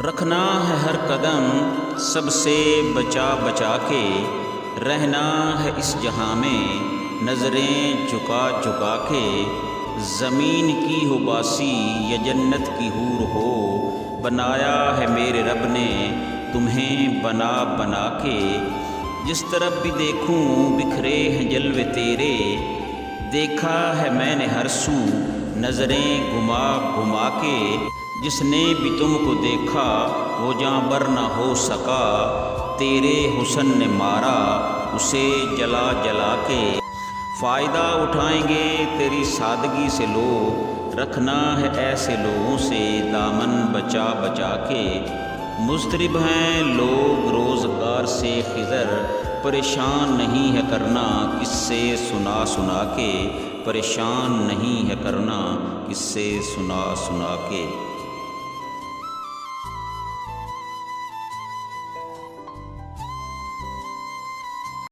رکھنا ہے ہر قدم سب سے بچا بچا کے، رہنا ہے اس جہاں میں نظریں جھکا جھکا کے، زمین کی ہو باسی یا جنت کی حور ہو، بنایا ہے میرے رب نے تمہیں بنا بنا کے، جس طرف بھی دیکھوں بکھرے ہیں جلوے تیرے، دیکھا ہے میں نے ہر سو نظریں گھما گھما کے، جس نے بھی تم کو دیکھا وہ جاں بر نہ ہو سکا، تیرے حسن نے مارا اسے جلا جلا کے، فائدہ اٹھائیں گے تیری سادگی سے لوگ، رکھنا ہے ایسے لوگوں سے دامن بچا بچا کے، مضطرب ہیں لوگ روزگار سے خضر، پریشان نہیں ہے کرنا کس سے سنا سنا کے، پریشان نہیں ہے کرنا کس سے سنا سنا کے۔